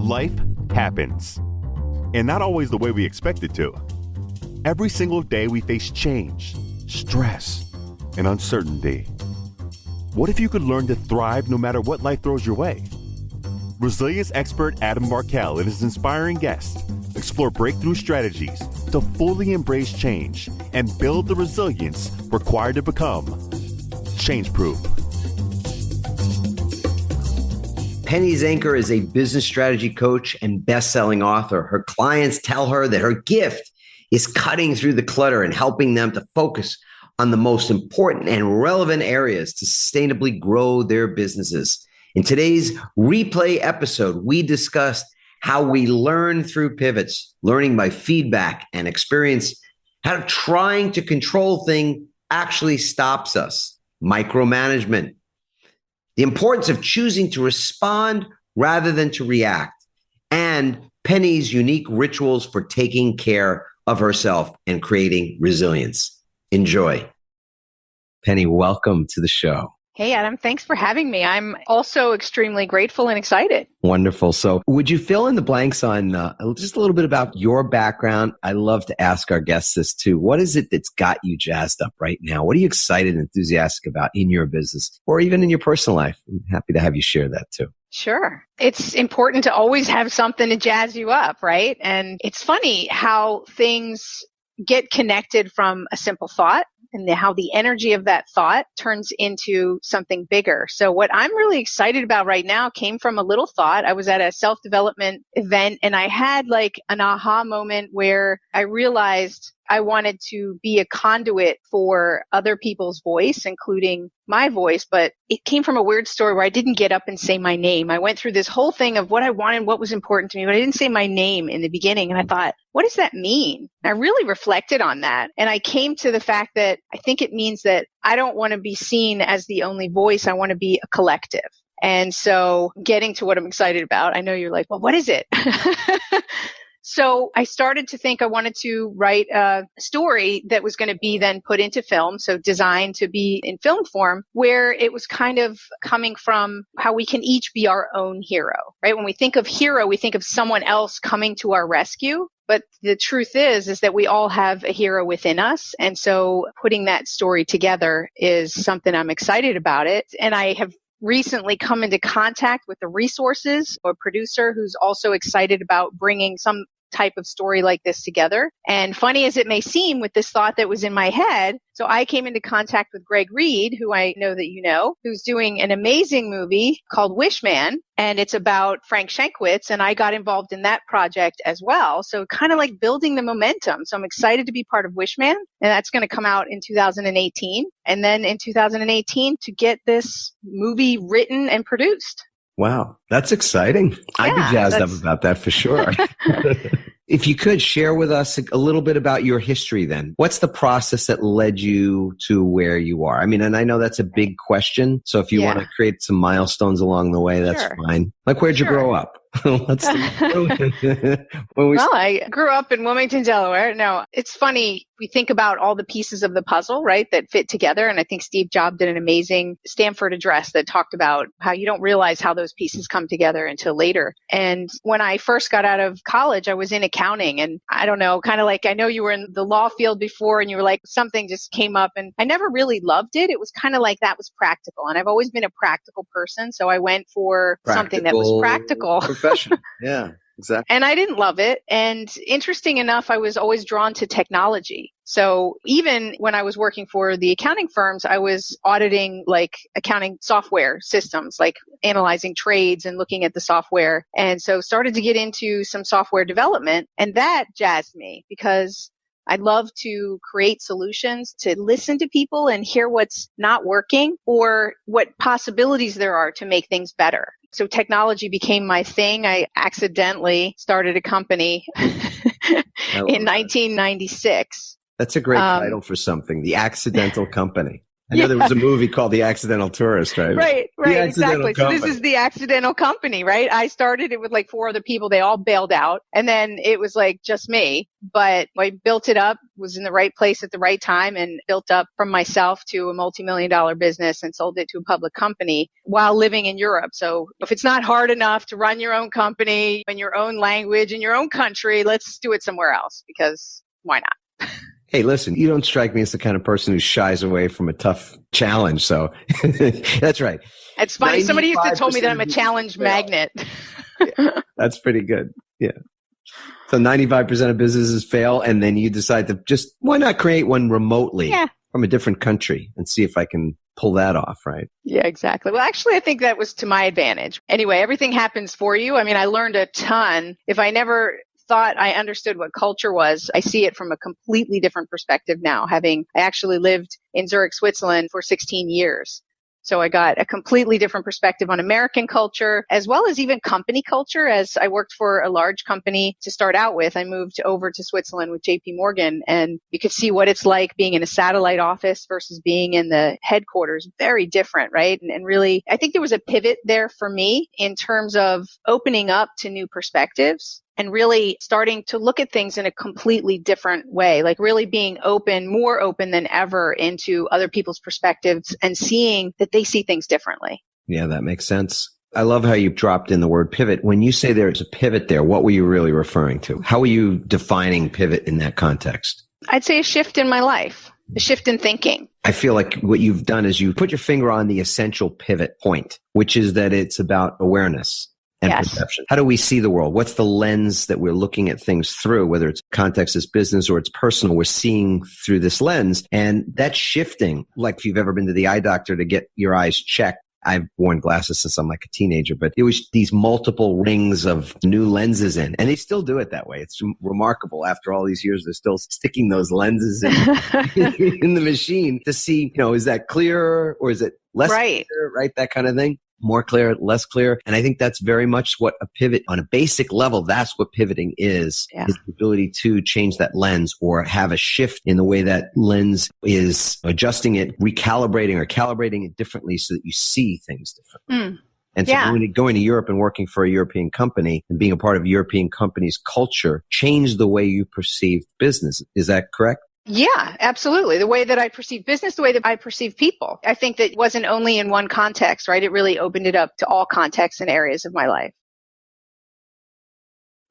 Life happens, and not always the way we expect it to. Every single day we face change, stress, and uncertainty. What if you could learn to thrive no matter what life throws your way? Resilience expert Adam Markel and his inspiring guests explore breakthrough strategies to fully embrace change and build the resilience required to become change-proof. Penny Zenker is a business strategy coach and best-selling author. Her clients tell her that her gift is cutting through the clutter and helping them to focus on the most important and relevant areas to sustainably grow their businesses. In today's replay episode, we discussed how we learn through pivots, learning by feedback and experience, how trying to control things actually stops us, micromanagement, the importance of choosing to respond rather than to react, and Penny's unique rituals for taking care of herself and creating resilience. Enjoy. Penny, welcome to the show. Hey, Adam, thanks for having me. I'm also extremely grateful and excited. Wonderful. So would you fill in the blanks on just a little bit about your background? I love to ask our guests this too. What is it that's got you jazzed up right now? What are you excited and enthusiastic about in your business or even in your personal life? I'm happy to have you share that too. Sure. It's important to always have something to jazz you up, right? And it's funny how things get connected from a simple thought and how the energy of that thought turns into something bigger. So what I'm really excited about right now came from a little thought. I was at a self-development event and I had like an aha moment where I realized I wanted to be a conduit for other people's voice, including my voice, but it came from a weird story where I didn't get up and say my name. I went through this whole thing of what I wanted, what was important to me, but I didn't say my name in the beginning. And I thought, what does that mean? And I really reflected on that. And I came to the fact that I think it means that I don't want to be seen as the only voice. I want to be a collective. And so getting to what I'm excited about, I know you're like, well, what is it? So I started to think I wanted to write a story that was going to be then put into film, so designed to be in film form, where it was kind of coming from how we can each be our own hero, right? When we think of hero, we think of someone else coming to our rescue. But the truth is that we all have a hero within us. And so putting that story together is something I'm excited about it. And I have recently come into contact with the resources or producer who's also excited about bringing some type of story like this together. And funny as it may seem with this thought that was in my head, so I came into contact with Greg Reed, who I know that you know, who's doing an amazing movie called Wishman, and it's about Frank Shankwitz, and I got involved in that project as well. So kind of like building the momentum. So I'm excited to be part of Wishman, and that's going to come out in 2018. And then in 2018 to get this movie written and produced. Wow, that's exciting. I'd be jazzed up about that for sure. If you could share with us a little bit about your history then. What's the process that led you to where you are? I mean, and I know that's a big question. So if you want to create some milestones along the way, that's fine. Like, where'd you grow up? Well, I grew up in Wilmington, Delaware. No, it's funny. We think about all the pieces of the puzzle, right, that fit together. And I think Steve Jobs did an amazing Stanford address that talked about how you don't realize how those pieces come together until later. And when I first got out of college, I was in accounting. And I don't know, kind of like, I know you were in the law field before and you were like, something just came up and I never really loved it. It was kind of like that was practical. And I've always been a practical person. So I went for something that was practical. Profession. Yeah, exactly. And I didn't love it. And interesting enough, I was always drawn to technology. So even when I was working for the accounting firms, I was auditing like accounting software systems, like analyzing trades and looking at the software. And so started to get into some software development. And that jazzed me because I love to create solutions, to listen to people and hear what's not working or what possibilities there are to make things better. So technology became my thing. I accidentally started a company in 1996. That's a great title for something, The Accidental Company. I know there was a movie called The Accidental Tourist, right? Right, The Accidental exactly. So this Company. is the accidental company, right? I started it with like 4 other people. They all bailed out. And then it was like just me. But I built it up, was in the right place at the right time, and built up from myself to a multi-million-dollar business and sold it to a public company while living in Europe. So if it's not hard enough to run your own company in your own language in your own country, let's do it somewhere else, because why not? Hey, listen, you don't strike me as the kind of person who shies away from a tough challenge. So that's right. It's funny. Somebody used to tell me that 95% I'm a of challenge businesses magnet. fail. That's pretty good. Yeah. So 95% of businesses fail, and then you decide to just, why not create one remotely from a different country and see if I can pull that off, right? Yeah, exactly. Well, actually, I think that was to my advantage. Anyway, everything happens for you. I mean, I learned a ton. If I never thought I understood what culture was, I see it from a completely different perspective now, I actually lived in Zurich, Switzerland for 16 years. So I got a completely different perspective on American culture, as well as even company culture. As I worked for a large company to start out with, I moved over to Switzerland with JP Morgan, and you could see what it's like being in a satellite office versus being in the headquarters. Very different, right? And really, I think there was a pivot there for me in terms of opening up to new perspectives and really starting to look at things in a completely different way, like really being open, more open than ever into other people's perspectives and seeing that they see things differently. Yeah, that makes sense. I love how you dropped in the word pivot. When you say there's a pivot there, what were you really referring to? How are you defining pivot in that context? I'd say a shift in my life, a shift in thinking. I feel like what you've done is you put your finger on the essential pivot point, which is that it's about awareness and perception. How do we see the world? What's the lens that we're looking at things through, whether it's context is business or it's personal? We're seeing through this lens, and that's shifting. Like if you've ever been to the eye doctor to get your eyes checked, I've worn glasses since I'm like a teenager, but it was these multiple rings of new lenses in, and they still do it that way. It's remarkable. After all these years, they're still sticking those lenses in the machine to see, is that clearer or is it less clear, right? That kind of thing. More clear, less clear. And I think that's very much what a pivot on a basic level, that's what pivoting is the ability to change that lens or have a shift in the way that lens is adjusting it, recalibrating or calibrating it differently so that you see things differently. And so going to Europe and working for a European company and being a part of a European company's culture changed the way you perceived business. Is that correct? Yeah, absolutely. The way that I perceive business, the way that I perceive people. I think that it wasn't only in one context, right? It really opened it up to all contexts and areas of my life.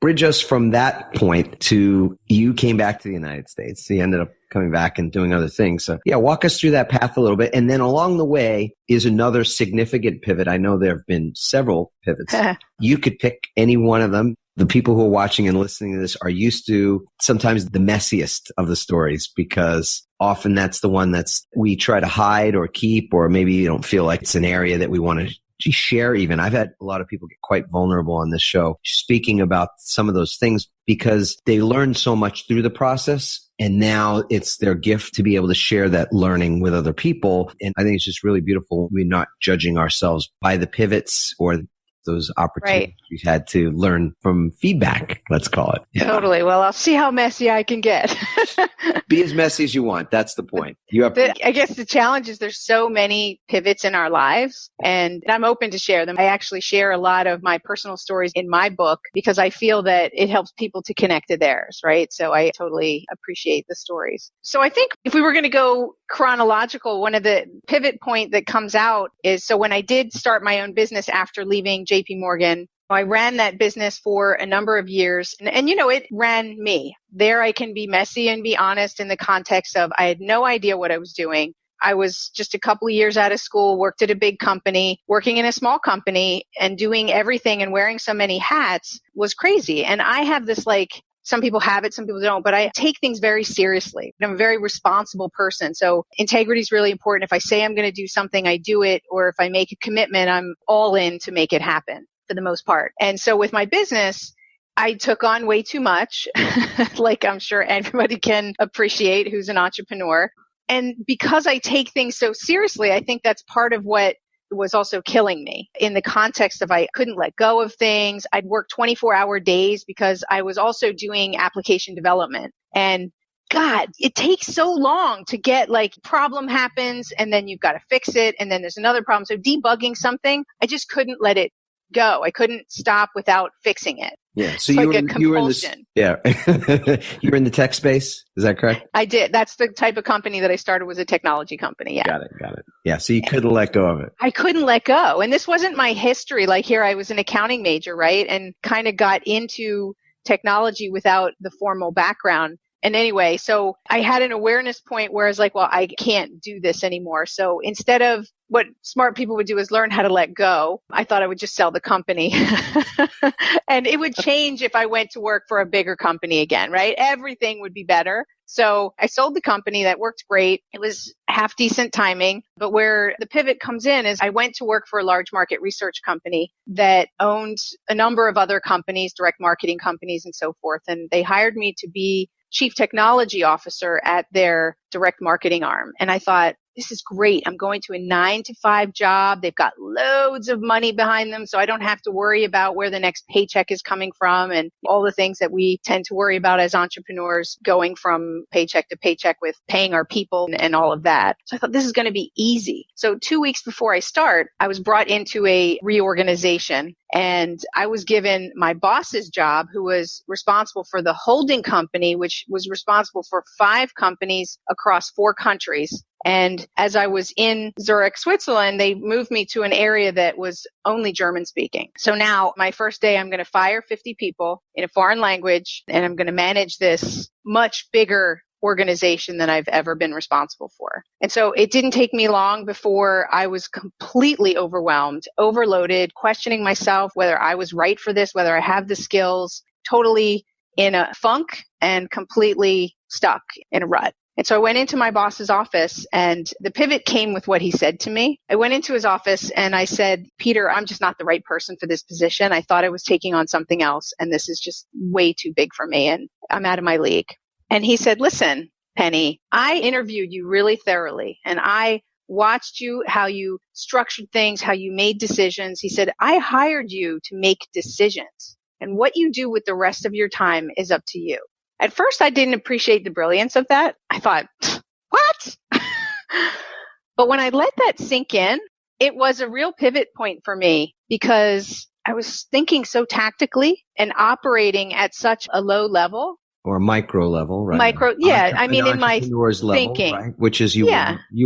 Bridge us from that point to you came back to the United States. So you ended up coming back and doing other things. So walk us through that path a little bit. And then along the way is another significant pivot. I know there have been several pivots. You could pick any one of them. The people who are watching and listening to this are used to sometimes the messiest of the stories, because often that's the one we try to hide or keep, or maybe you don't feel like it's an area that we want to share even. I've had a lot of people get quite vulnerable on this show speaking about some of those things because they learned so much through the process. And now it's their gift to be able to share that learning with other people. And I think it's just really beautiful. We're not judging ourselves by the pivots or those opportunities we've had to learn from feedback, let's call it. Yeah. Totally. Well, I'll see how messy I can get. Be as messy as you want. That's the point. I guess the challenge is there's so many pivots in our lives, and I'm open to share them. I actually share a lot of my personal stories in my book because I feel that it helps people to connect to theirs, right? So I totally appreciate the stories. So I think if we were going to go chronological, one of the pivot point that comes out is, so when I did start my own business after leaving JP Morgan, I ran that business for a number of years and it ran me. There I can be messy and be honest in the context of I had no idea what I was doing. I was just a couple of years out of school, worked at a big company, working in a small company and doing everything and wearing so many hats was crazy. And I have this some people have it, some people don't, but I take things very seriously. I'm a very responsible person. So integrity is really important. If I say I'm going to do something, I do it. Or if I make a commitment, I'm all in to make it happen for the most part. And so with my business, I took on way too much, like I'm sure everybody can appreciate who's an entrepreneur. And because I take things so seriously, I think that's part of what was also killing me in the context of I couldn't let go of things. I'd work 24-hour days because I was also doing application development. And God, it takes so long to get like problem happens and then you've got to fix it. And then there's another problem. So debugging something, I just couldn't let it go. I couldn't stop without fixing it. Yeah. So it's you like were a in, compulsion. You were in the tech space. Is that correct? I did. That's the type of company that I started, was a technology company. Yeah. Got it. Yeah. So you couldn't let go of it. I couldn't let go. And this wasn't my history. Like here, I was an accounting major, right? And kind of got into technology without the formal background. And anyway, so I had an awareness point where I was like, well, I can't do this anymore. So instead of what smart people would do is learn how to let go, I thought I would just sell the company. And it would change if I went to work for a bigger company again, right? Everything would be better. So I sold the company. That worked great. It was half decent timing. But where the pivot comes in is I went to work for a large market research company that owned a number of other companies, direct marketing companies and so forth. And they hired me to be chief technology officer at their direct marketing arm. And I thought, this is great. I'm going to a 9-to-5 job. They've got loads of money behind them, so I don't have to worry about where the next paycheck is coming from and all the things that we tend to worry about as entrepreneurs, going from paycheck to paycheck with paying our people and all of that. So I thought this is going to be easy. So 2 weeks before I start, I was brought into a reorganization. And I was given my boss's job, who was responsible for the holding company, which was responsible for 5 companies across 4 countries. And as I was in Zurich, Switzerland, they moved me to an area that was only German speaking. So now my first day, I'm going to fire 50 people in a foreign language, and I'm going to manage this much bigger organization than I've ever been responsible for. And so it didn't take me long before I was completely overwhelmed, overloaded, questioning myself, whether I was right for this, whether I have the skills, totally in a funk and completely stuck in a rut. And so I went into my boss's office, and the pivot came with what he said to me. I went into his office and I said, Peter, I'm just not the right person for this position. I thought I was taking on something else, and this is just way too big for me, and I'm out of my league. And he said, listen, Penny, I interviewed you really thoroughly, and I watched you, how you structured things, how you made decisions. He said, I hired you to make decisions, and what you do with the rest of your time is up to you. At first, I didn't appreciate the brilliance of that. I thought, what? But when I let that sink in, it was a real pivot point for me, because I was thinking so tactically and operating at such a low level. Or micro level, right? I mean, in my thinking, right? Which is you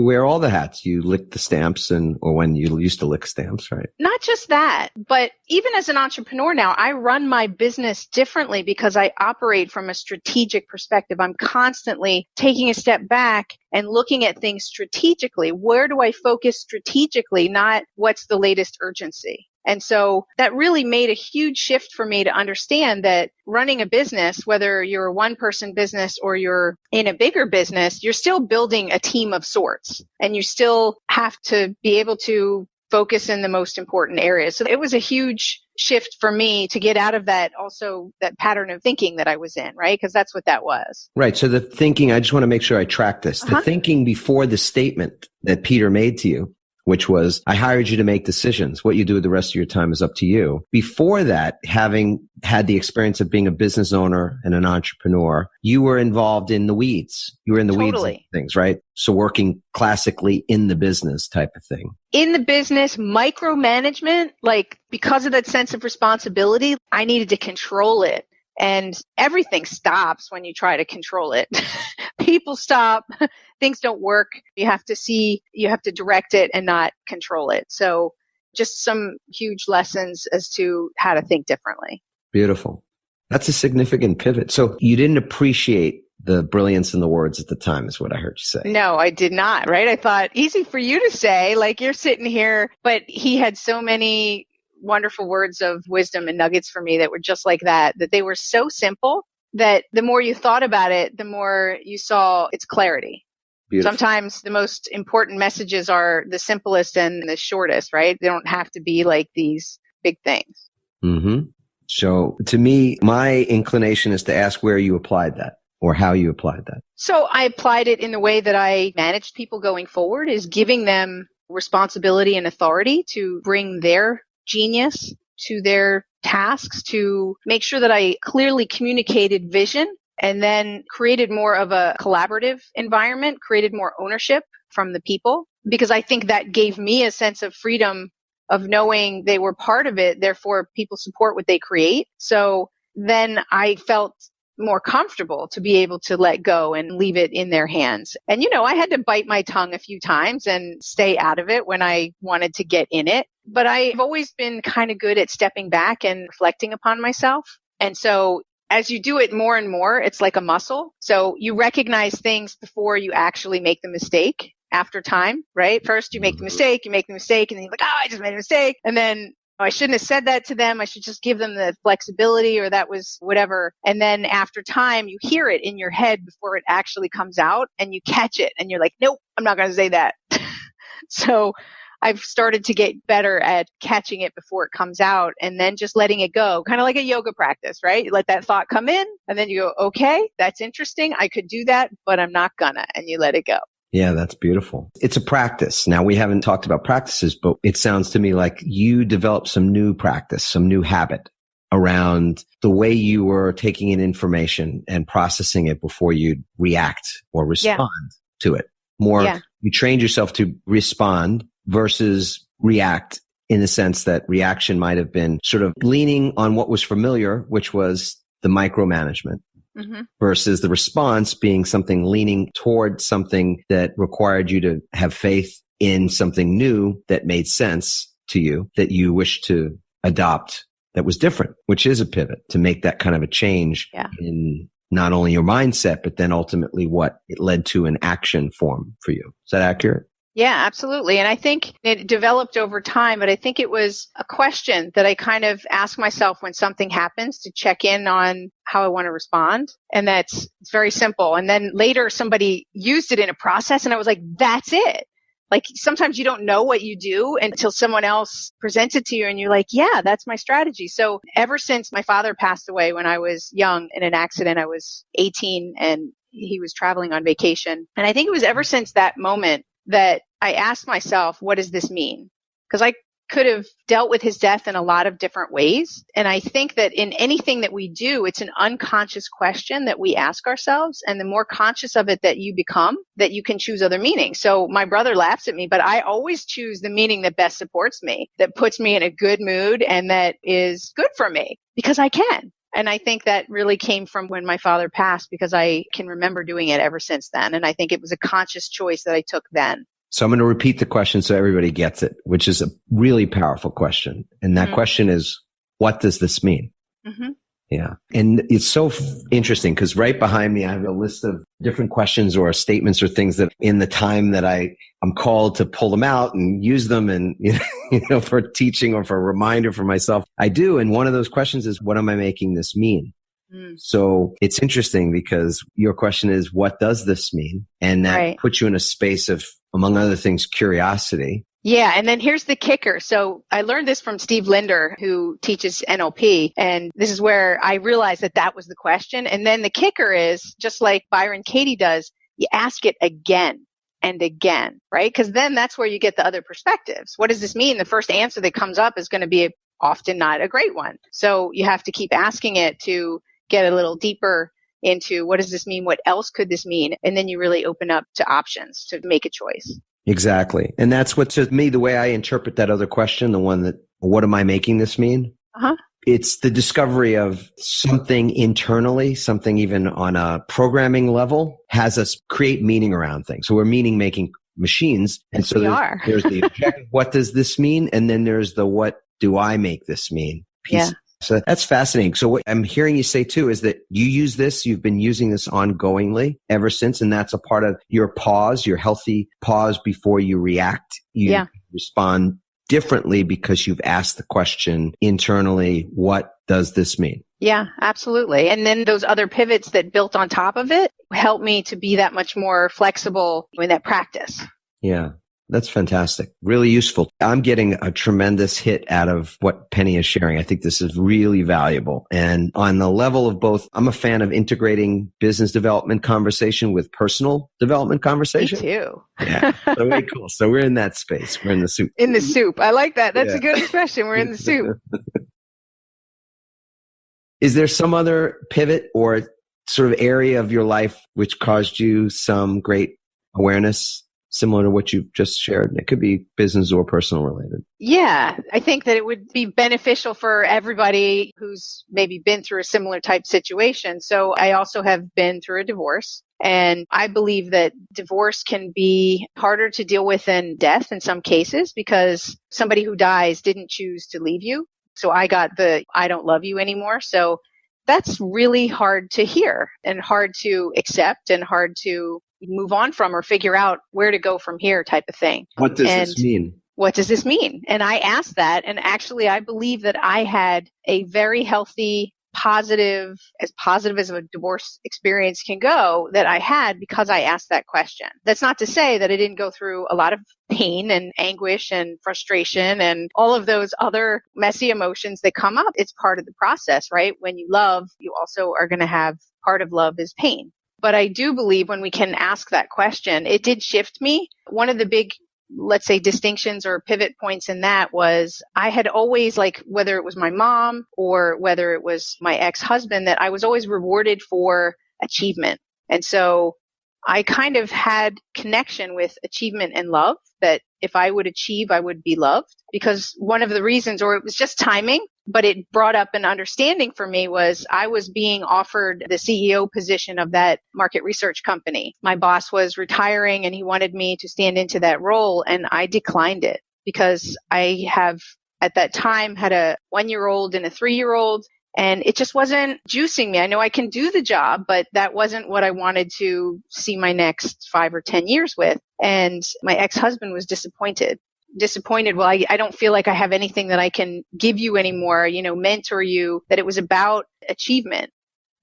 wear all the hats. You lick the stamps, or when you used to lick stamps, right? Not just that, but even as an entrepreneur now, I run my business differently because I operate from a strategic perspective. I'm constantly taking a step back and looking at things strategically. Where do I focus strategically, not what's the latest urgency? And so that really made a huge shift for me to understand that running a business, whether you're a one-person business or you're in a bigger business, you're still building a team of sorts, and you still have to be able to focus in the most important areas. So it was a huge shift for me to get out of that pattern of thinking that I was in, right? Because that's what that was. Right. So the thinking, I just want to make sure I track this. The thinking before the statement that Peter made to you, which was, I hired you to make decisions. What you do with the rest of your time is up to you. Before that, having had the experience of being a business owner and an entrepreneur, you were involved in the weeds. You were in the weeds of things, right? So working classically in the business type of thing. In the business, micromanagement, like because of that sense of responsibility, I needed to control it. And everything stops when you try to control it. People stop. Things don't work. You have to direct it and not control it. So just some huge lessons as to how to think differently. Beautiful. That's a significant pivot. So you didn't appreciate the brilliance in the words at the time, is what I heard you say. No, I did not, right? I thought, easy for you to say, like you're sitting here, but he had so many wonderful words of wisdom and nuggets for me that were just like that they were so simple that the more you thought about it, the more you saw its clarity. Beautiful. Sometimes the most important messages are the simplest and the shortest, right? They don't have to be like these big things. Mm-hmm. So to me, my inclination is to ask where you applied that or how you applied that. So I applied it in the way that I managed people going forward, is giving them responsibility and authority to bring their genius to their tasks, to make sure that I clearly communicated vision and then created more of a collaborative environment, created more ownership from the people, because I think that gave me a sense of freedom of knowing they were part of it. Therefore, people support what they create. So then I felt more comfortable to be able to let go and leave it in their hands. And, I had to bite my tongue a few times and stay out of it when I wanted to get in it. But I've always been kind of good at stepping back and reflecting upon myself. And so as you do it more and more, it's like a muscle. So you recognize things before you actually make the mistake after time, right? First, you make the mistake, and then you're like, I just made a mistake. And then I shouldn't have said that to them. I should just give them the flexibility, or that was whatever. And then after time, you hear it in your head before it actually comes out, and you catch it and you're like, nope, I'm not going to say that. So I've started to get better at catching it before it comes out and then just letting it go, kind of like a yoga practice, right? You let that thought come in and then you go, okay, that's interesting. I could do that, but I'm not gonna. And you let it go. Yeah, that's beautiful. It's a practice. Now, we haven't talked about practices, but it sounds to me like you developed some new practice, some new habit around the way you were taking in information and processing it before you react or respond to it. You trained yourself to respond versus react, in the sense that reaction might have been sort of leaning on what was familiar, which was the micromanagement. Versus the response being something leaning toward something that required you to have faith in something new that made sense to you, that you wish to adopt, that was different, which is a pivot to make that kind of a change in not only your mindset, but then ultimately what it led to an action form for you. Is that accurate? Yeah, absolutely. And I think it developed over time, but I think it was a question that I kind of ask myself when something happens to check in on how I want to respond. And it's very simple. And then later somebody used it in a process and I was like, that's it. Like sometimes you don't know what you do until someone else presents it to you and you're like, yeah, that's my strategy. So ever since my father passed away when I was young in an accident, I was 18 and he was traveling on vacation. And I think it was ever since that moment that I asked myself, what does this mean? Because I could have dealt with his death in a lot of different ways. And I think that in anything that we do, it's an unconscious question that we ask ourselves. And the more conscious of it that you become, that you can choose other meanings. So my brother laughs at me, but I always choose the meaning that best supports me, that puts me in a good mood and that is good for me because I can. And I think that really came from when my father passed, because I can remember doing it ever since then. And I think it was a conscious choice that I took then. So I'm going to repeat the question so everybody gets it, which is a really powerful question. And that question is, what does this mean? Yeah. And it's so interesting because right behind me, I have a list of different questions or statements or things that in the time that I'm called to pull them out and use them and, for teaching or for a reminder for myself, I do. And one of those questions is, what am I making this mean? So it's interesting because your question is, what does this mean? And that puts you in a space of, among other things, curiosity. Yeah. And then here's the kicker. So I learned this from Steve Linder, who teaches NLP. And this is where I realized that was the question. And then the kicker is, just like Byron Katie does, you ask it again and again, right? Because then that's where you get the other perspectives. What does this mean? The first answer that comes up is going to be often not a great one. So you have to keep asking it to get a little deeper into what does this mean? What else could this mean? And then you really open up to options to make a choice. Exactly. And that's what, to me, the way I interpret that other question, the one that, what am I making this mean? It's the discovery of something internally, something even on a programming level has us create meaning around things. So we're meaning making machines. And so there's the objective, what does this mean? And then there's the, what do I make this mean piece. Yeah. So that's fascinating. So what I'm hearing you say too is that you use this, you've been using this ongoingly ever since, and that's a part of your pause, your healthy pause before you react. You respond differently because you've asked the question internally, what does this mean? Yeah, absolutely. And then those other pivots that built on top of it helped me to be that much more flexible in that practice. Yeah. That's fantastic. Really useful. I'm getting a tremendous hit out of what Penny is sharing. I think this is really valuable. And on the level of both, I'm a fan of integrating business development conversation with personal development conversation. Me too. Yeah. So very cool. So we're in that space. We're in the soup. In the soup. I like that. That's a good expression. We're in the soup. Is there some other pivot or sort of area of your life which caused you some great awareness, similar to what you've just shared? It could be business or personal related. Yeah, I think that it would be beneficial for everybody who's maybe been through a similar type situation. So I also have been through a divorce. And I believe that divorce can be harder to deal with than death in some cases, because somebody who dies didn't choose to leave you. So I got the I don't love you anymore. So that's really hard to hear and hard to accept and hard to move on from or figure out where to go from here type of thing. What does this mean? What does this mean? And I asked that. And actually, I believe that I had a very healthy, positive as a divorce experience can go, that I had because I asked that question. That's not to say that I didn't go through a lot of pain and anguish and frustration and all of those other messy emotions that come up. It's part of the process, right? When you love, you also are going to have part of love is pain. But I do believe when we can ask that question, it did shift me. One of the big, let's say, distinctions or pivot points in that was I had always, like, whether it was my mom or whether it was my ex-husband, that I was always rewarded for achievement. And so I kind of had connection with achievement and love, that if I would achieve, I would be loved. Because one of the reasons, or it was just timing, but it brought up an understanding for me, was I was being offered the CEO position of that market research company. My boss was retiring and he wanted me to stand into that role, and I declined it because I have at that time had a 1-year-old and a 3-year-old. And it just wasn't juicing me. I know I can do the job, but that wasn't what I wanted to see my next 5 or 10 years with. And my ex-husband was disappointed. Well, I don't feel like I have anything that I can give you anymore, mentor you, that it was about achievement.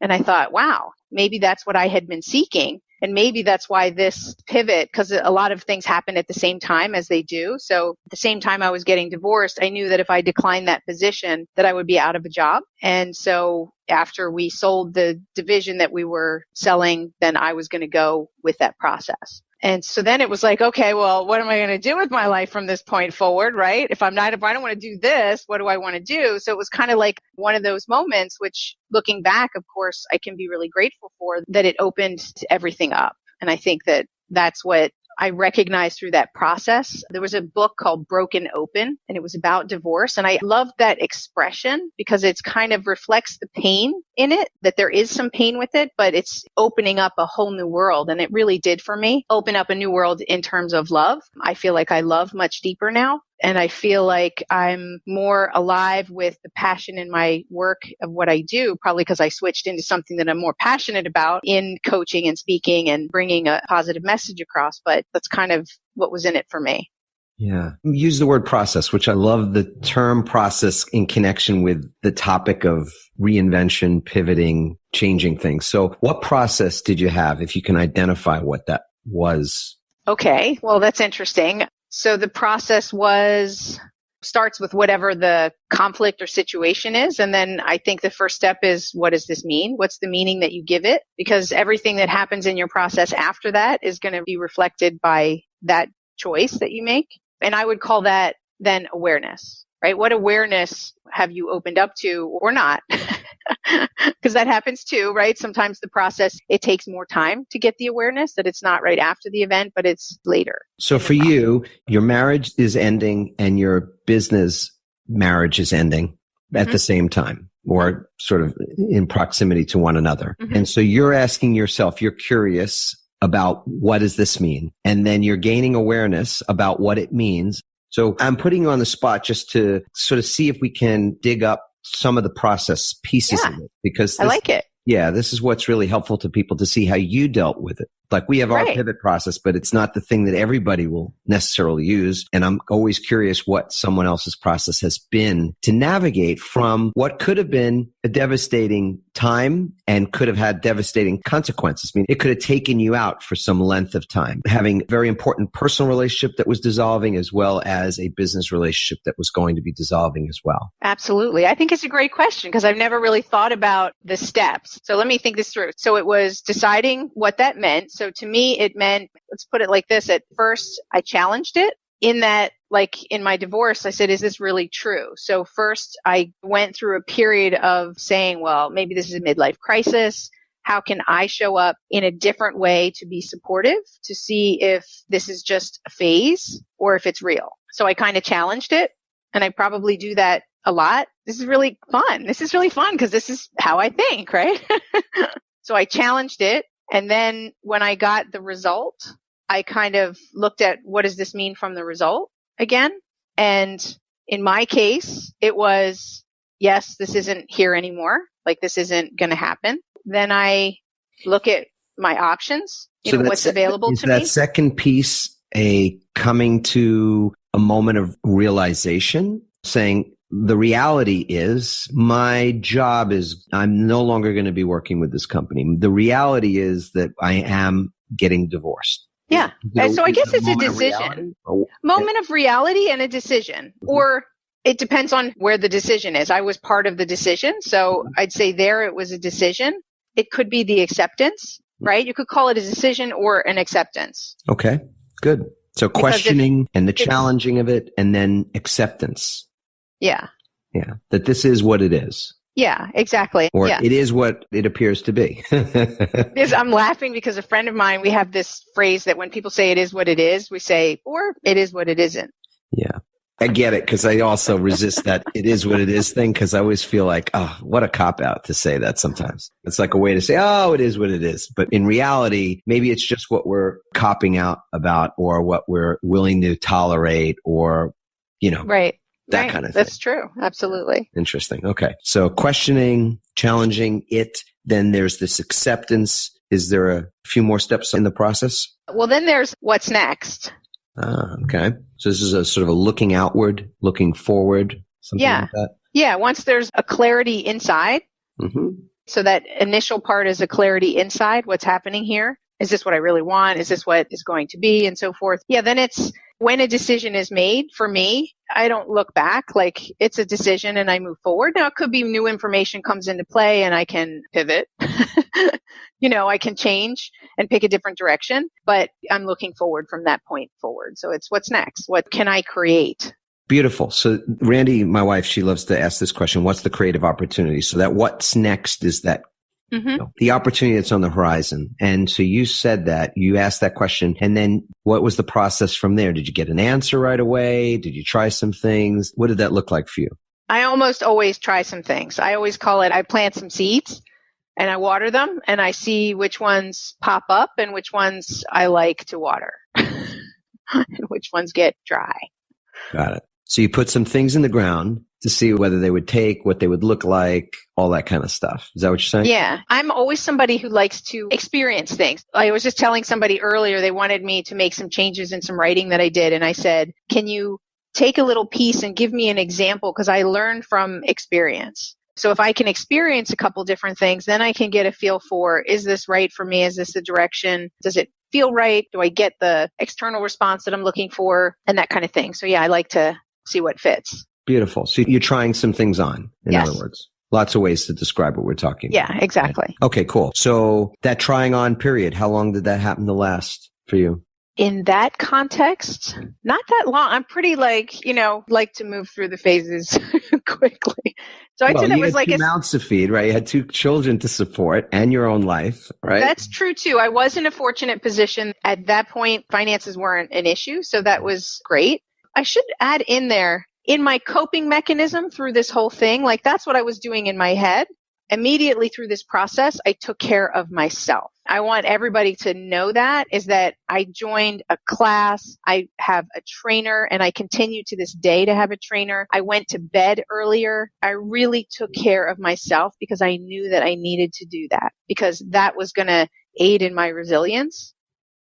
And I thought, wow, maybe that's what I had been seeking. And maybe that's why this pivot, because a lot of things happened at the same time, as they do. So at the same time I was getting divorced, I knew that if I declined that position, that I would be out of a job. And so after we sold the division that we were selling, then I was going to go with that process. And so then it was like, okay, well, what am I going to do with my life from this point forward, right? If I don't want to do this, what do I want to do? So it was kind of like one of those moments, which looking back, of course, I can be really grateful for, that it opened everything up. And I think that that's what I recognized through that process. There was a book called Broken Open, and it was about divorce. And I loved that expression because it's kind of reflects the pain in it, that there is some pain with it, but it's opening up a whole new world. And it really did for me open up a new world in terms of love. I feel like I love much deeper now. And I feel like I'm more alive with the passion in my work of what I do, probably because I switched into something that I'm more passionate about in coaching and speaking and bringing a positive message across. But that's kind of what was in it for me. Yeah. Use the word process, which I love the term process in connection with the topic of reinvention, pivoting, changing things. So what process did you have, if you can identify what that was? Okay. Well, that's interesting. So the process starts with whatever the conflict or situation is. And then I think the first step is, what does this mean? What's the meaning that you give it? Because everything that happens in your process after that is going to be reflected by that choice that you make. And I would call that then awareness, right? What awareness have you opened up to or not? Because that happens too, right? Sometimes the process, it takes more time to get the awareness, that it's not right after the event, but it's later. So for you, your marriage is ending and your business marriage is ending at the same time, or sort of in proximity to one another. And so you're asking yourself, you're curious about, what does this mean? And then you're gaining awareness about what it means. So I'm putting you on the spot just to sort of see if we can dig up some of the process pieces of it, because I like it. Yeah, this is what's really helpful to people, to see how you dealt with it. Like, we have our pivot process, but it's not the thing that everybody will necessarily use. And I'm always curious what someone else's process has been to navigate from what could have been a devastating time and could have had devastating consequences. I mean, it could have taken you out for some length of time, having a very important personal relationship that was dissolving, as well as a business relationship that was going to be dissolving as well. Absolutely. I think it's a great question, because I've never really thought about the steps. So let me think this through. So it was deciding what that meant. So to me, it meant, let's put it like this. At first, I challenged it in that, like in my divorce, I said, is this really true? So first, I went through a period of saying, well, maybe this is a midlife crisis. How can I show up in a different way to be supportive, to see if this is just a phase or if it's real? So I kind of challenged it, and I probably do that a lot. This is really fun. This is really fun because this is how I think, right? So I challenged it. And then when I got the result, I kind of looked at what does this mean from the result again? And in my case, it was, yes, this isn't here anymore. Like this isn't going to happen. Then I look at my options, what's available to me. Is that second piece a coming to a moment of realization, saying the reality is my job is I'm no longer going to be working with this company. The reality is that I am getting divorced. Yeah. So I guess it's a decision. Moment of reality and a decision. Mm-hmm. Or it depends on where the decision is. I was part of the decision. So I'd say there it was a decision. It could be the acceptance, right? You could call it a decision or an acceptance. Okay, good. So questioning and the challenging of it, and then acceptance. Yeah. Yeah. That this is what it is. Yeah, exactly. Or it is what it appears to be. I'm laughing because a friend of mine, we have this phrase that when people say it is what it is, we say, or it is what it isn't. Yeah. I get it, because I also resist that it is what it is thing, because I always feel like, oh, what a cop-out to say that sometimes. It's like a way to say, oh, it is what it is. But in reality, maybe it's just what we're copping out about, or what we're willing to tolerate, or, right. That kind of thing. That's true. Absolutely. Interesting. Okay. So questioning, challenging it, then there's this acceptance. Is there a few more steps in the process? Well, then there's what's next. Okay. So this is a sort of a looking outward, looking forward, something like that? Yeah. Once there's a clarity inside. Mm-hmm. So that initial part is a clarity inside. What's happening here? Is this what I really want? Is this what is going to be? And so forth. Yeah. Then it's when a decision is made for me, I don't look back. Like it's a decision and I move forward. Now it could be new information comes into play and I can pivot. I can change and pick a different direction, but I'm looking forward from that point forward. So it's what's next? What can I create? Beautiful. So Randy, my wife, she loves to ask this question. What's the creative opportunity? So that what's next is that the opportunity that's on the horizon. And so you said that, you asked that question, and then what was the process from there? Did you get an answer right away? Did you try some things? What did that look like for you? I almost always try some things. I always call it, I plant some seeds and I water them and I see which ones pop up and which ones I like to water and which ones get dry. Got it. So you put some things in the ground to see whether they would take, what they would look like, all that kind of stuff. Is that what you're saying? Yeah. I'm always somebody who likes to experience things. I was just telling somebody earlier, they wanted me to make some changes in some writing that I did. And I said, can you take a little piece and give me an example? Because I learned from experience. So if I can experience a couple different things, then I can get a feel for, is this right for me? Is this the direction? Does it feel right? Do I get the external response that I'm looking for? And that kind of thing. So yeah, I like to see what fits. Beautiful. So you're trying some things on, in other words. Lots of ways to describe what we're talking about. Yeah, exactly. Okay, cool. So that trying on period, how long did that happen to last for you? In that context, not that long. I'm pretty like to move through the phases quickly. So I'd say that was like 2 mouths to feed, right? You had 2 children to support and your own life, right? That's true too. I was in a fortunate position at that point. Finances weren't an issue. So that was great. I should add in there, in my coping mechanism through this whole thing, like that's what I was doing in my head. Immediately through this process, I took care of myself. I want everybody to know that I joined a class. I have a trainer and I continue to this day to have a trainer. I went to bed earlier. I really took care of myself because I knew that I needed to do that because that was going to aid in my resilience.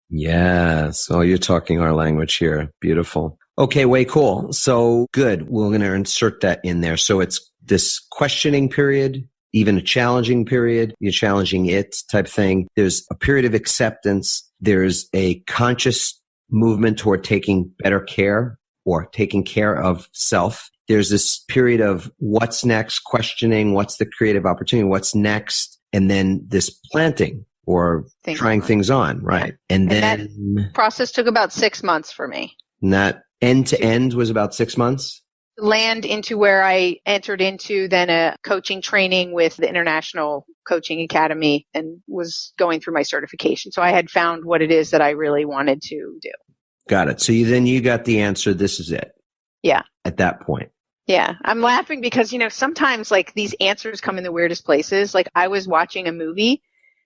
Yes. Oh, you're talking our language here. Beautiful. Okay, way cool. So good. We're going to insert that in there. So it's this questioning period, even a challenging period, you're challenging it type thing. There's a period of acceptance. There's a conscious movement toward taking better care or taking care of self. There's this period of what's next, questioning, what's the creative opportunity, what's next, and then this planting or trying things on, right? Yeah. And then that process took about 6 months for me. And that end to end was about 6 months? land into where I entered into then a coaching training with the International Coaching Academy and was going through my certification. So I had found what it is that I really wanted to do. Got it. So you got the answer. This is it. Yeah. At that point. Yeah. I'm laughing because, sometimes like these answers come in the weirdest places. Like I was watching a movie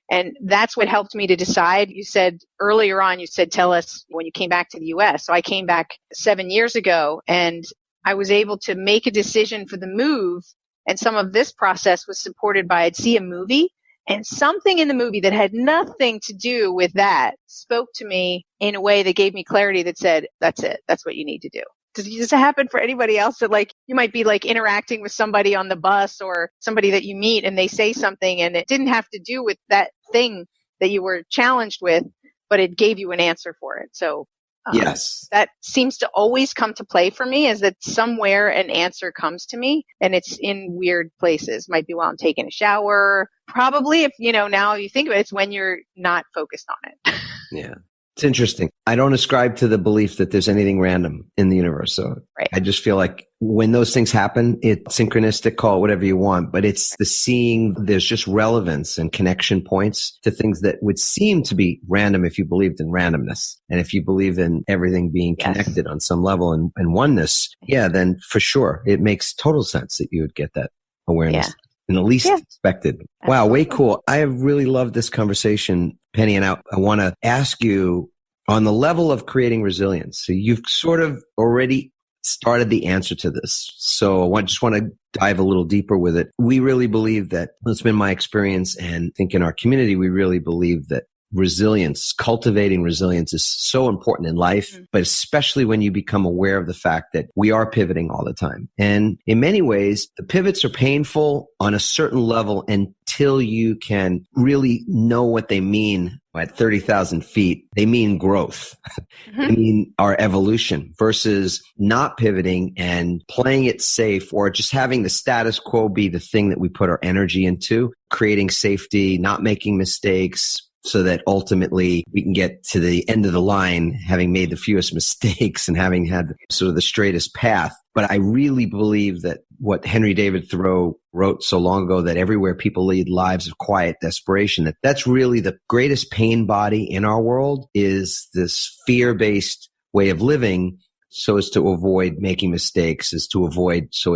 and that's what helped me to decide. You said earlier on, tell us when you came back to the US. So I came back 7 years ago and I was able to make a decision for the move. And some of this process was supported by I'd see a movie and something in the movie that had nothing to do with that spoke to me in a way that gave me clarity that said, that's it. That's what you need to do. Does this happen for anybody else that like you might be like interacting with somebody on the bus or somebody that you meet and they say something and it didn't have to do with that thing that you were challenged with, but it gave you an answer for it. So yes, that seems to always come to play for me is that somewhere an answer comes to me and it's in weird places. Might be while I'm taking a shower. Probably if, now you think of it, it's when you're not focused on it. Yeah. It's interesting. I don't ascribe to the belief that there's anything random in the universe. So right. I just feel like when those things happen, it's synchronistic, call it whatever you want, but it's the seeing there's just relevance and connection points to things that would seem to be random if you believed in randomness. And if you believe in everything being connected on some level and oneness, then for sure, it makes total sense that you would get that awareness. Yeah. And the least expected. Wow, way cool. I have really loved this conversation, Penny, and I want to ask you on the level of creating resilience. So you've sort of already started the answer to this. So I just want to dive a little deeper with it. We really believe that, it's been my experience and I think in our community, we really believe that resilience, cultivating resilience is so important in life, but especially when you become aware of the fact that we are pivoting all the time. And in many ways, the pivots are painful on a certain level until you can really know what they mean at 30,000 feet. They mean growth. They mean our evolution versus not pivoting and playing it safe or just having the status quo be the thing that we put our energy into, creating safety, not making mistakes, so that ultimately we can get to the end of the line, having made the fewest mistakes and having had sort of the straightest path. But I really believe that what Henry David Thoreau wrote so long ago, that everywhere people lead lives of quiet desperation, that's really the greatest pain body in our world is this fear-based way of living so as to avoid making mistakes, so as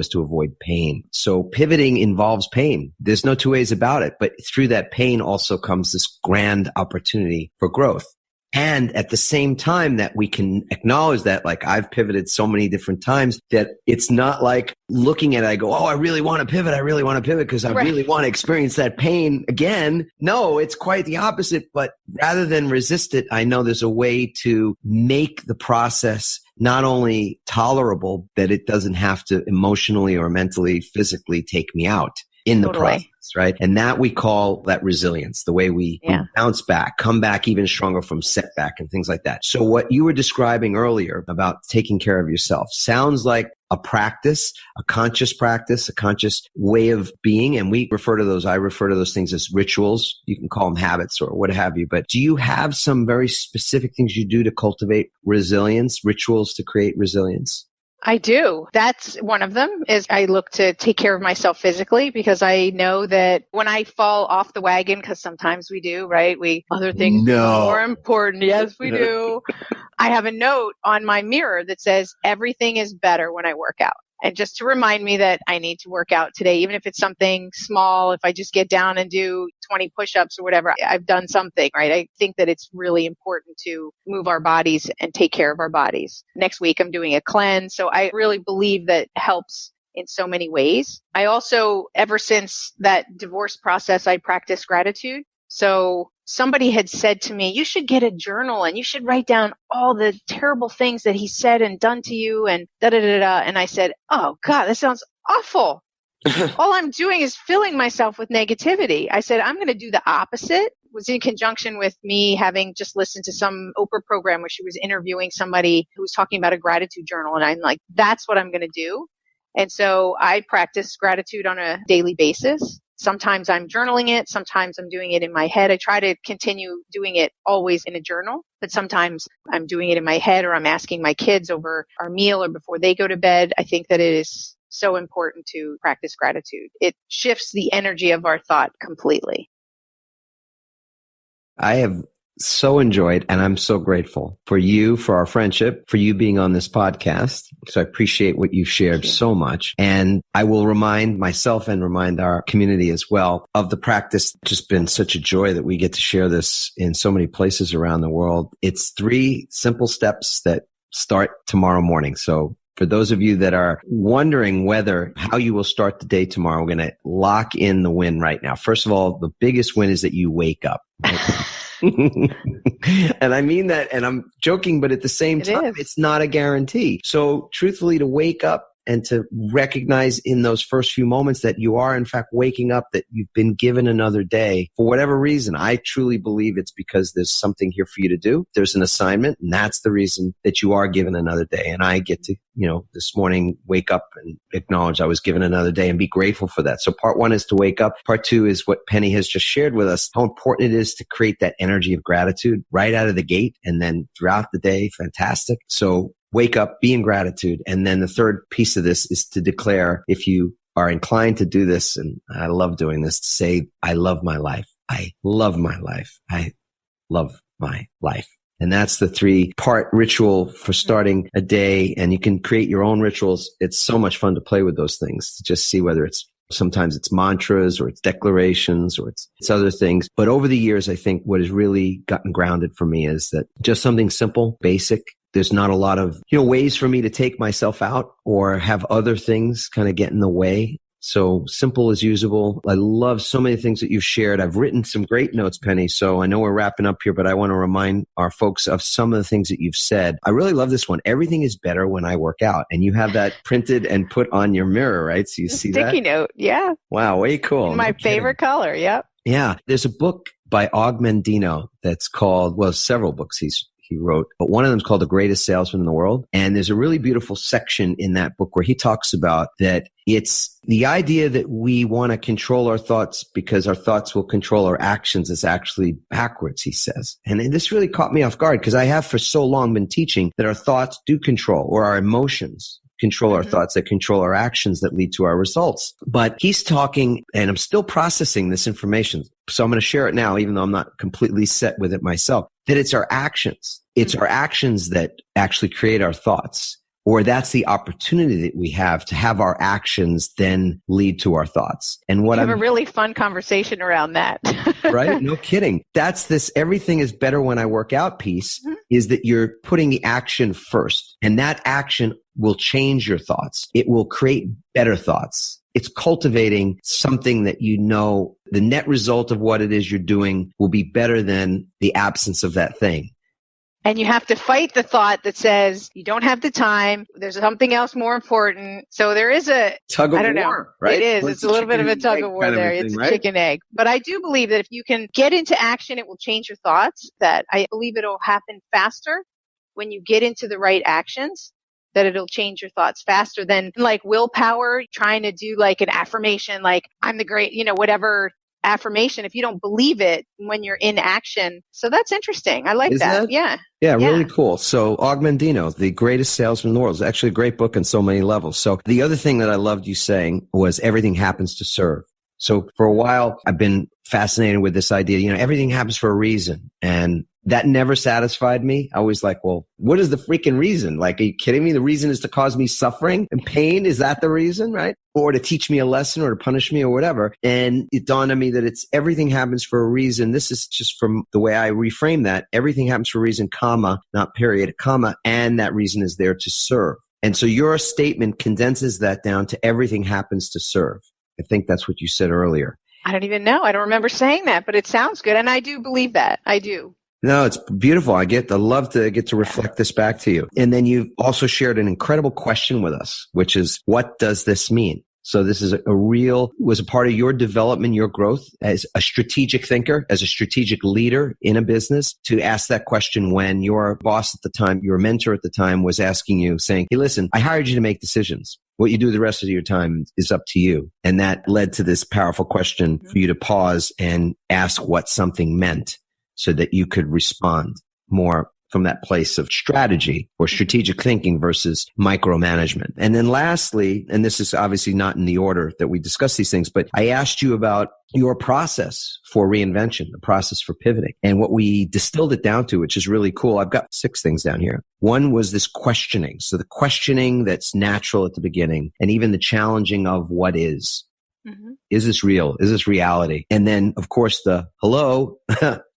to avoid pain. So pivoting involves pain. There's no two ways about it. But through that pain also comes this grand opportunity for growth. And at the same time that we can acknowledge that, like I've pivoted so many different times, that it's not like looking at it, I go, I really want to pivot because I really want to experience that pain again. No, it's quite the opposite. But rather than resist it, I know there's a way to make the process not only tolerable, that it doesn't have to emotionally or mentally, physically take me out in the process, right? And that we call that resilience, the way we bounce back, come back even stronger from setback and things like that. So what you were describing earlier about taking care of yourself sounds like a practice, a conscious way of being. And I refer to those things as rituals. You can call them habits or what have you. But do you have some very specific things you do to cultivate resilience, rituals to create resilience? I do. That's one of them is I look to take care of myself physically because I know that when I fall off the wagon, because sometimes we do, right? Other things are more important. Yes, we do. I have a note on my mirror that says everything is better when I work out. And just to remind me that I need to work out today, even if it's something small, if I just get down and do 20 push-ups or whatever, I've done something, right? I think that it's really important to move our bodies and take care of our bodies. Next week, I'm doing a cleanse. So I really believe that helps in so many ways. I also, ever since that divorce process, I practice gratitude. So somebody had said to me, you should get a journal and you should write down all the terrible things that he said and done to you and da-da-da-da. And I said, oh God, that sounds awful. All I'm doing is filling myself with negativity. I said, I'm going to do the opposite. It was in conjunction with me having just listened to some Oprah program where she was interviewing somebody who was talking about a gratitude journal. And I'm like, that's what I'm going to do. And so I practice gratitude on a daily basis. Sometimes I'm journaling it. Sometimes I'm doing it in my head. I try to continue doing it always in a journal, but sometimes I'm doing it in my head, or I'm asking my kids over our meal or before they go to bed. I think that it is so important to practice gratitude. It shifts the energy of our thought completely. I have so enjoyed, and I'm so grateful for you, for our friendship, for you being on this podcast. So I appreciate what you've shared so much. And I will remind myself and remind our community as well of the practice. It's just been such a joy that we get to share this in so many places around the world. It's 3 simple steps that start tomorrow morning. So for those of you that are wondering how you will start the day tomorrow, we're going to lock in the win right now. First of all, the biggest win is that you wake up. And I mean that, and I'm joking, but at the same time, it's not a guarantee. So truthfully, to wake up and to recognize in those first few moments that you are in fact waking up, that you've been given another day for whatever reason. I truly believe it's because there's something here for you to do. There's an assignment, and that's the reason that you are given another day. And I get to, this morning wake up and acknowledge I was given another day and be grateful for that. So part 1 is to wake up. Part 2 is what Penny has just shared with us, how important it is to create that energy of gratitude right out of the gate, and then throughout the day. Fantastic. So wake up, be in gratitude. And then the third piece of this is to declare, if you are inclined to do this, and I love doing this, to say, I love my life. I love my life. I love my life. And that's the 3-part ritual for starting a day. And you can create your own rituals. It's so much fun to play with those things, to just see whether sometimes it's mantras, or it's declarations, or it's other things. But over the years, I think what has really gotten grounded for me is that just something simple, basic. There's not a lot of, ways for me to take myself out or have other things kind of get in the way. So simple is usable. I love so many things that you've shared. I've written some great notes, Penny. So I know we're wrapping up here, but I want to remind our folks of some of the things that you've said. I really love this one. Everything is better when I work out. And you have that printed and put on your mirror, right? So you see that? Sticky note. Yeah. Wow. Way cool. My favorite color. Yep. Yeah. There's a book by Og Mandino that's called, several books he wrote, but one of them is called The Greatest Salesman in the World. And there's a really beautiful section in that book where he talks about that it's the idea that we want to control our thoughts because our thoughts will control our actions is actually backwards, he says. And this really caught me off guard, because I have for so long been teaching that our thoughts do control, or our emotions control our thoughts, that control our actions, that lead to our results. But he's talking, and I'm still processing this information, so I'm going to share it now, even though I'm not completely set with it myself, that it's our actions. It's our actions that actually create our thoughts, or that's the opportunity that we have to have our actions then lead to our thoughts. And what have a really fun conversation around that. Right? No kidding. That's this everything is better when I work out piece, is that you're putting the action first. And that action will change your thoughts. It will create better thoughts. It's cultivating something that the net result of what it is you're doing will be better than the absence of that thing. And you have to fight the thought that says you don't have the time. There's something else more important. So there is a tug of war, right? It is. It's a little bit of a tug of war there. It's a chicken egg. But I do believe that if you can get into action, it will change your thoughts. That I believe it'll happen faster when you get into the right actions. That it'll change your thoughts faster than like willpower, trying to do like an affirmation, like I'm the great, whatever affirmation, if you don't believe it when you're in action. So that's interesting. I like that. Yeah. Yeah, really cool. So Og Mandino, The Greatest Salesman in the World, is actually a great book on so many levels. So the other thing that I loved you saying was everything happens to serve. So for a while, I've been fascinated with this idea, everything happens for a reason. And that never satisfied me. I was like, well, what is the freaking reason? Like, are you kidding me? The reason is to cause me suffering and pain. Is that the reason, right? Or to teach me a lesson or to punish me or whatever. And it dawned on me that it's everything happens for a reason. This is just from the way I reframe that. Everything happens for a reason, comma, not period, comma, and that reason is there to serve. And so your statement condenses that down to everything happens to serve. I think that's what you said earlier. I don't even know. I don't remember saying that, but it sounds good. And I do believe that. I do. No, it's beautiful. I love to get to reflect this back to you. And then you've also shared an incredible question with us, which is, what does this mean? So this is was a part of your development, your growth as a strategic thinker, as a strategic leader in a business, to ask that question when your boss at the time, your mentor at the time was asking you, saying, hey, listen, I hired you to make decisions. What you do the rest of your time is up to you. And that led to this powerful question for you to pause and ask what something meant so that you could respond more from that place of strategy or strategic thinking versus micromanagement. And then lastly, and this is obviously not in the order that we discuss these things, but I asked you about your process for reinvention, the process for pivoting. And what we distilled it down to, which is really cool. I've got 6 things down here. One was this questioning. So the questioning that's natural at the beginning, and even the challenging of what is. Mm-hmm. Is this real? Is this reality? And then, of course, the hello,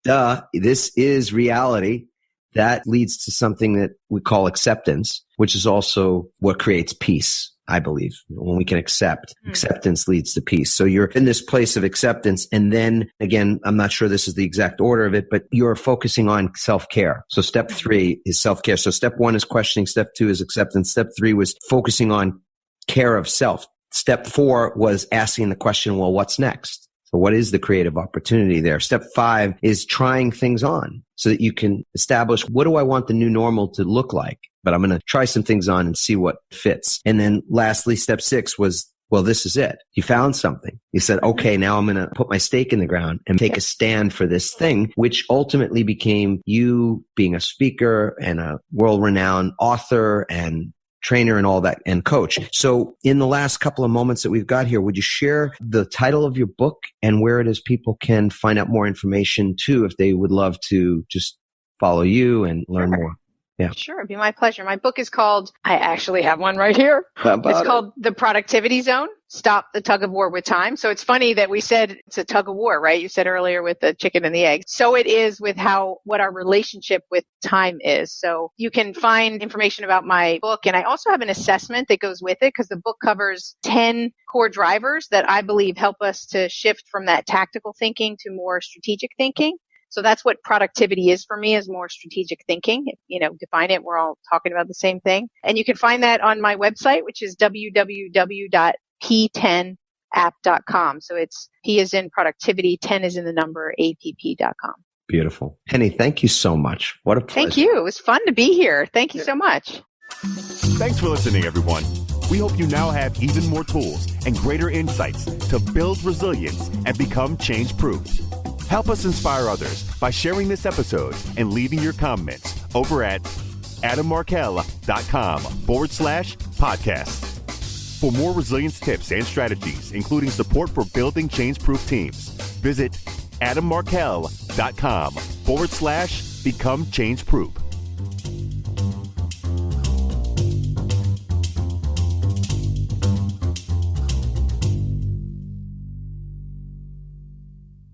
duh, this is reality. That leads to something that we call acceptance, which is also what creates peace, I believe. When we can accept, acceptance leads to peace. So you're in this place of acceptance. And then again, I'm not sure this is the exact order of it, but you're focusing on self-care. So step 3 is self-care. So step 1 is questioning. Step 2 is acceptance. Step 3 was focusing on care of self. Step 4 was asking the question, well, what's next? So what is the creative opportunity there? Step 5 is trying things on so that you can establish, what do I want the new normal to look like? But I'm going to try some things on and see what fits. And then lastly, step 6 was, well, this is it. You found something. You said, okay, now I'm going to put my stake in the ground and take a stand for this thing, which ultimately became you being a speaker and a world-renowned author and trainer and all that, and coach. So in the last couple of moments that we've got here, would you share the title of your book and where it is people can find out more information too, if they would love to just follow you and learn more? Yeah. Sure. It'd be my pleasure. My book is called, I actually have one right here. It's called The Productivity Zone, Stop the Tug of War with Time. So it's funny that we said it's a tug of war, right? You said earlier with the chicken and the egg. So it is with what our relationship with time is. So you can find information about my book. And I also have an assessment that goes with it because the book covers 10 core drivers that I believe help us to shift from that tactical thinking to more strategic thinking. So that's what productivity is for me, is more strategic thinking. Define it. We're all talking about the same thing. And you can find that on my website, which is www.p10app.com. So it's P is in productivity, 10 is in the number, app.com. Beautiful. Penny, thank you so much. What a pleasure. Thank you. It was fun to be here. Thank you so much. Thanks for listening, everyone. We hope you now have even more tools and greater insights to build resilience and become change-proof. Help us inspire others by sharing this episode and leaving your comments over at adammarkel.com/podcast. For more resilience tips and strategies, including support for building change-proof teams, visit adammarkel.com/become change-proof.